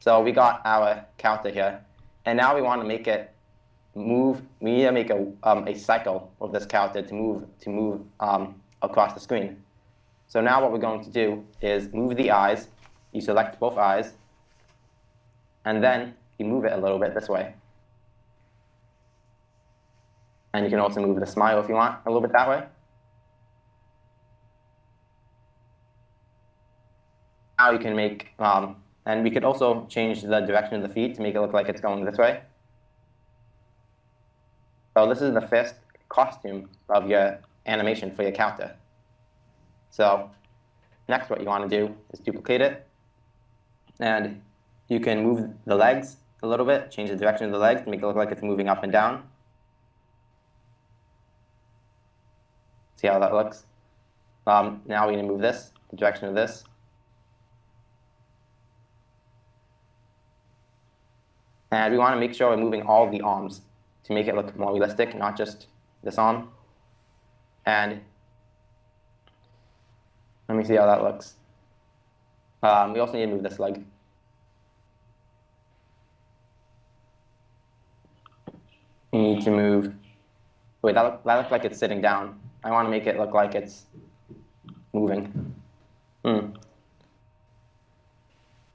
So we got our character here, and now we want to make it move. We need to make a cycle of this character to move across the screen. So now what we're going to do is move the eyes. You select both eyes, and then you move it a little bit this way. And you can also move the smile if you want a little bit that way. Now you can make, and we could also change the direction of the feet to make it look like it's going this way. So this is the first costume of your animation for your character. So next what you want to do is duplicate it. And you can move the legs a little bit, change the direction of the legs to make it look like it's moving up and down. See how that looks? Now we need to move this, the direction of this. And we want to make sure we're moving all the arms to make it look more realistic, not just this arm. And let me see how that looks. We also need to move this leg. We need to move. Wait, that looks like it's sitting down. I want to make it look like it's moving.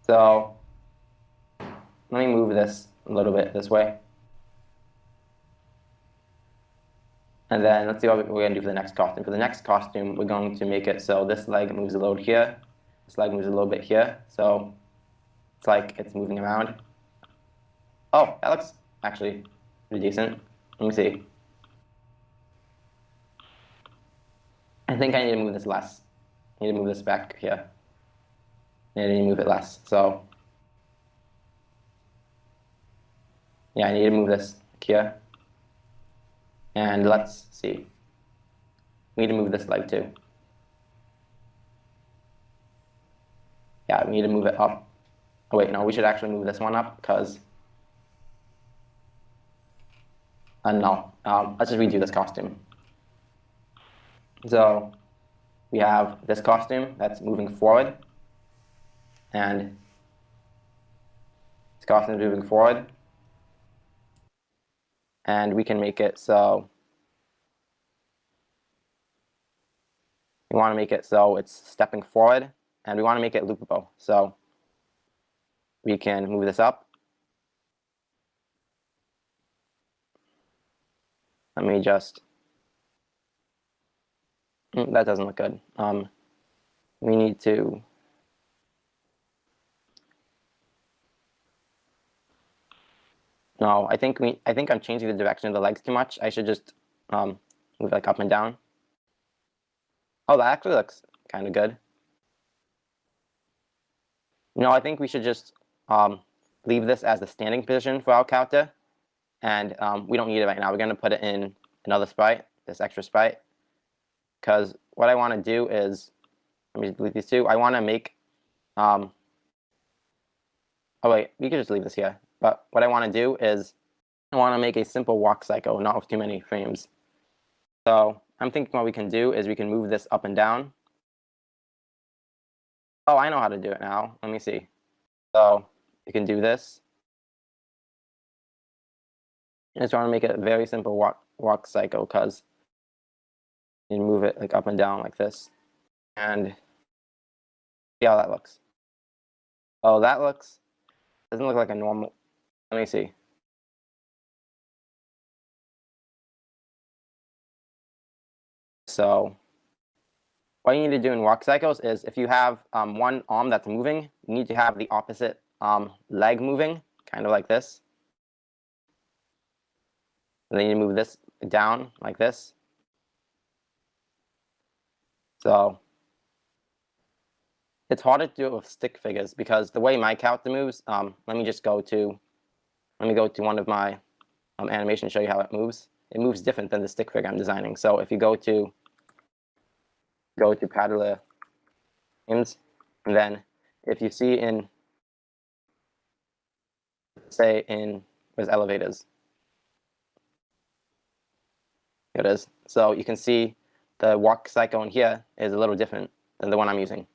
So let me move this a little bit this way. And then let's see what we're going to do for the next costume. For the next costume, we're going to make it so this leg moves a little here. This leg moves a little bit here. So it's like it's moving around. Oh, that looks actually pretty decent. Let me see. I think I need to move this less. I need to move this back here. I need to move it less. So yeah, I need to move this here. And let's see. We need to move this leg too. Yeah, we need to move it up. Oh wait, no, we should actually move this one up because no. Let's just redo this costume. So we have this costume that's moving forward, and this costume is moving forward. And we can make it so we want to make it so it's stepping forward, and we want to make it loopable. So we can move this up. Let me just. That doesn't look good. We need to. No, I think I'm changing the direction of the legs too much. I should just move like up and down. Oh, that actually looks kind of good. No, I think we should just leave this as the standing position for our character, and we don't need it right now. We're going to put it in another sprite, this extra sprite, because what I want to do is, let me delete these two. I want to make. Oh wait, we could just leave this here. But what I want to do is I want to make a simple walk cycle, not with too many frames. So I'm thinking what we can do is we can move this up and down. Oh, I know how to do it now. Let me see. So you can do this. I just want to make it a very simple walk cycle because you move it like up and down like this. And see how that looks. Oh, that doesn't look like a normal. Let me see. So what you need to do in walk cycles is if you have one arm that's moving, you need to have the opposite leg moving, kind of like this. And then you move this down like this. So it's harder to do it with stick figures because the way my character moves, let me go to one of my animations to show you how it moves. It moves different than the stick figure I'm designing. So if you go to PaddlerGames, and then if you see in, say in, where's elevators? Here it is. So you can see the walk cycle in here is a little different than the one I'm using.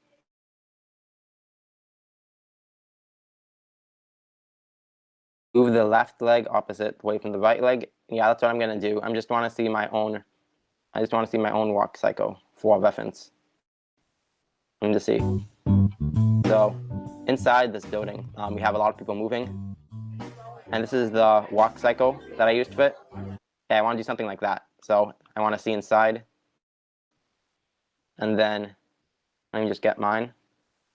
move the left leg opposite away from the right leg. Yeah, that's what I'm gonna do. I just want to see my own walk cycle for reference. And to see. So inside this building, we have a lot of people moving, and this is the walk cycle that I used for it. Yeah, I want to do something like that. So I want to see inside, and then let me just get mine,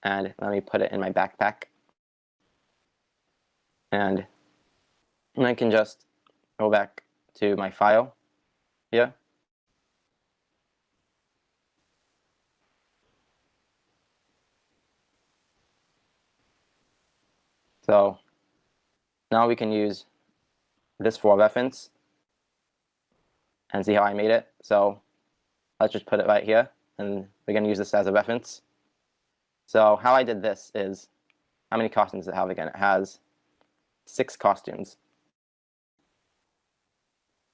and let me put it in my backpack, and I can just go back to my file here. So now we can use this for reference and see how I made it. So let's just put it right here, and we're going to use this as a reference. So how I did this is, how many costumes does it have again? It has 6 costumes,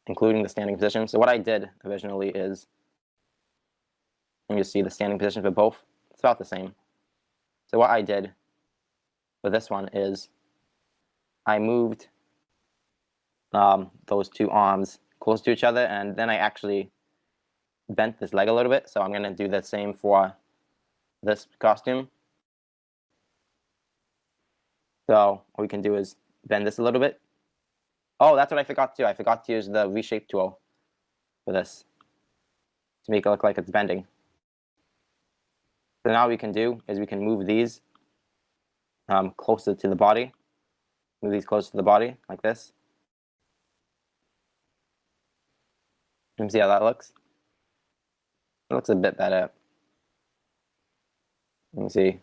including the standing position. So what I did originally is, let me just see the standing position for both. It's about the same. So what I did for this one is I moved those 2 arms close to each other, and then I actually bent this leg a little bit. So I'm going to do the same for this costume. So what we can do is bend this a little bit. Oh, that's what I forgot to do. I forgot to use the reshape tool for this to make it look like it's bending. So now what we can do is we can move these closer to the body. Move these closer to the body like this. Let me see how that looks. It looks a bit better. Let me see.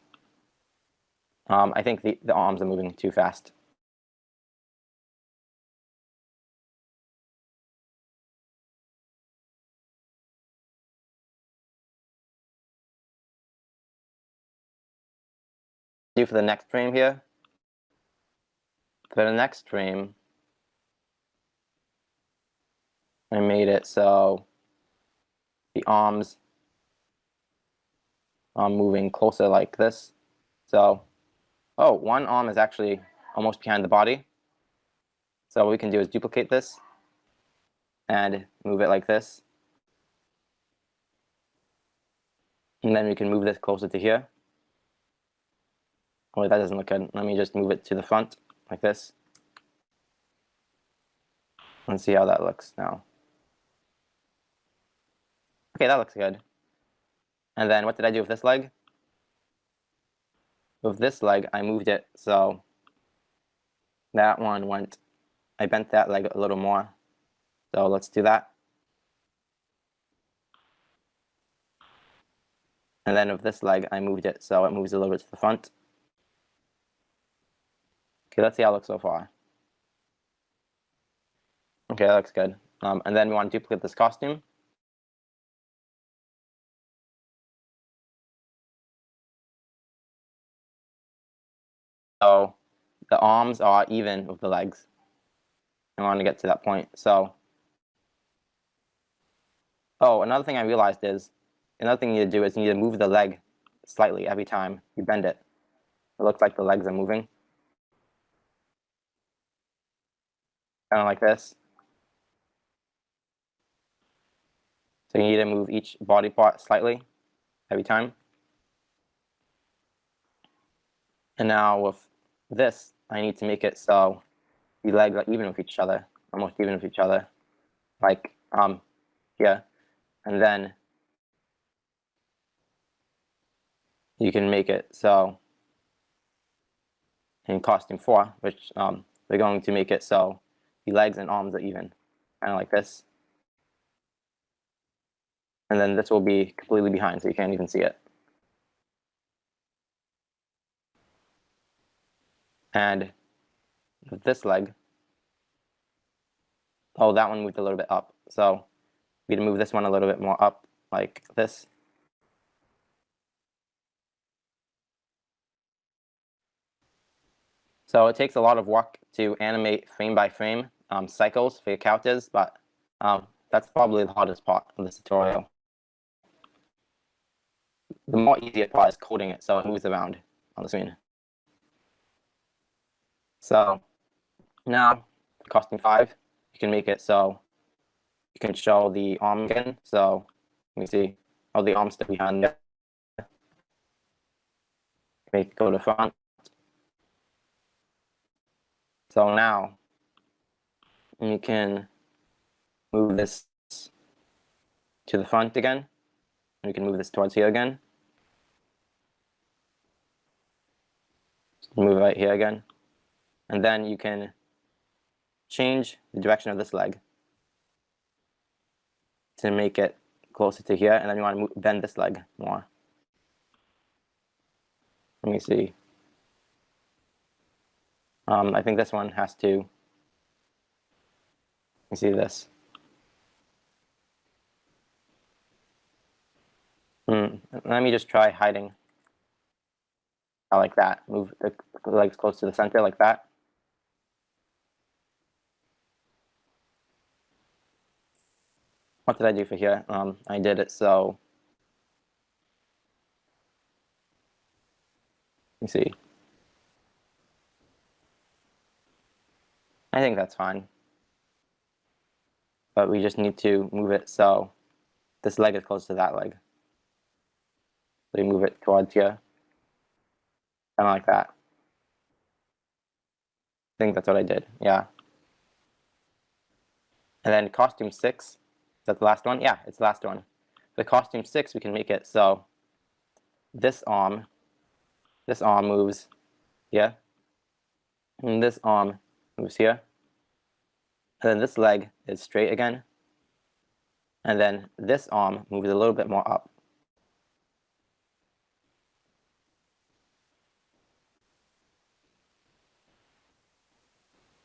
I think the arms are moving too fast. Do for the next frame here. For the next frame, I made it so the arms are moving closer like this. So, oh, one arm is actually almost behind the body. So what we can do is duplicate this and move it like this. And then we can move this closer to here. Oh, that doesn't look good. Let me just move it to the front like this. Let's see how that looks now. Okay, that looks good. And then what did I do with this leg? With this leg, I moved it so that one went, I bent that leg a little more. So let's do that. And then with this leg, I moved it so it moves a little bit to the front. Okay, let's see how it looks so far. Okay, that looks good. And then we want to duplicate this costume. So the arms are even with the legs. I want to get to that point. So, oh, another thing I realized is, another thing you need to do is you need to move the leg slightly every time you bend it. It looks like the legs are moving. Kind of like this. So you need to move each body part slightly every time. And now with this, I need to make it so the legs are even with each other, almost even with each other, like here. And then you can make it so in costume 4, which we're going to make it so the legs and arms are even, kind of like this. And then this will be completely behind, so you can't even see it. And with this leg, oh, that one moved a little bit up. So we need to move this one a little bit more up, like this. So it takes a lot of work to animate frame by frame cycles for your characters, but that's probably the hardest part of this tutorial. The more easier part is coding it so it moves around on the screen. So Now, costume 5, you can make it so you can show the arm again. So let me see. Oh, the arm's still behind there. Make it go to front. So now you can move this to the front again. And you can move this towards here again. Move it right here again. And then you can change the direction of this leg to make it closer to here. And then you want to bend this leg more. Let me see. I think this one has to. Let me see this. Let me just try hiding. I like that. Move the legs close to the center like that. What did I do for here? I did it so. Let me see. I think that's fine. But we just need to move it so this leg is close to that leg. So you move it towards here. Kind of like that. I think that's what I did. Yeah. And then costume 6. Is that the last one? Yeah, it's the last one. For costume 6, we can make it so this arm moves here. And this arm moves here. And then this leg is straight again. And then this arm moves a little bit more up.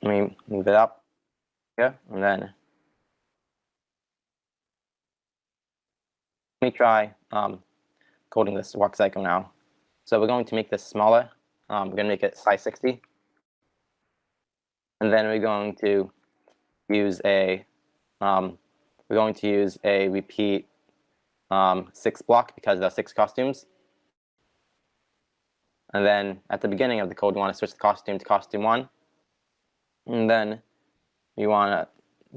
Let me move it up here, and then let me try coding this walk cycle now. So we're going to make this smaller. We're going to make it size 60. And then we're going to use a repeat 6 block because there are 6 costumes. And then at the beginning of the code, we want to switch the costume to costume 1. And then we want to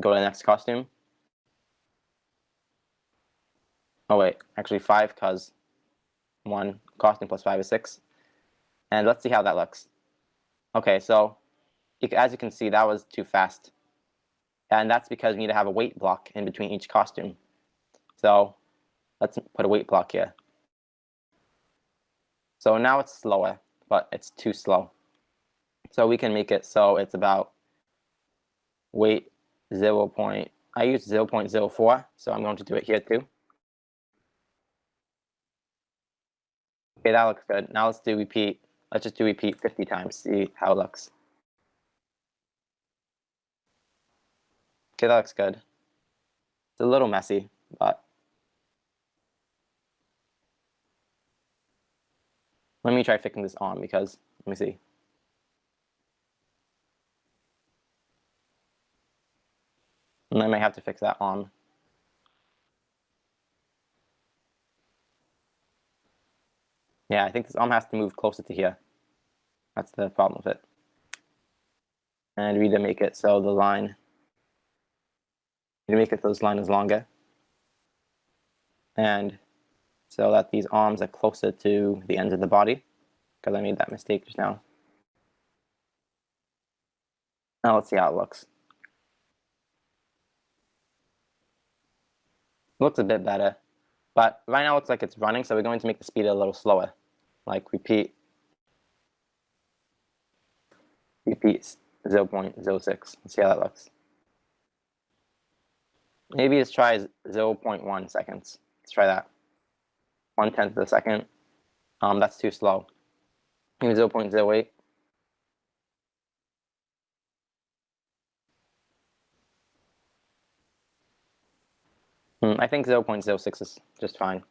go to the next costume. Oh wait, actually 5 because 1 costume plus 5 is 6. And let's see how that looks. Okay, so as you can see, that was too fast. And that's because we need to have a weight block in between each costume. So let's put a weight block here. So now it's slower, but it's too slow. So we can make it so it's about weight 0. I used 0.04, so I'm going to do it here too. Okay, that looks good. Now let's do repeat. Let's just do repeat 50 times, see how it looks. Okay, that looks good. It's a little messy, but let me try fixing this arm because, let me see. And I might have to fix that arm. Yeah, I think this arm has to move closer to here. That's the problem with it. And we need to make it so the line, we need to make it so this line is longer. And so that these arms are closer to the ends of the body, because I made that mistake just now. Now let's see how it looks. It looks a bit better, but right now it looks like it's running, so we're going to make the speed a little slower. Like repeat 0.06. Let's see how that looks. Maybe let's try 0.1 seconds. Let's try that. 1/10 of a second. That's too slow. Maybe 0.08. I think 0.06 is just fine.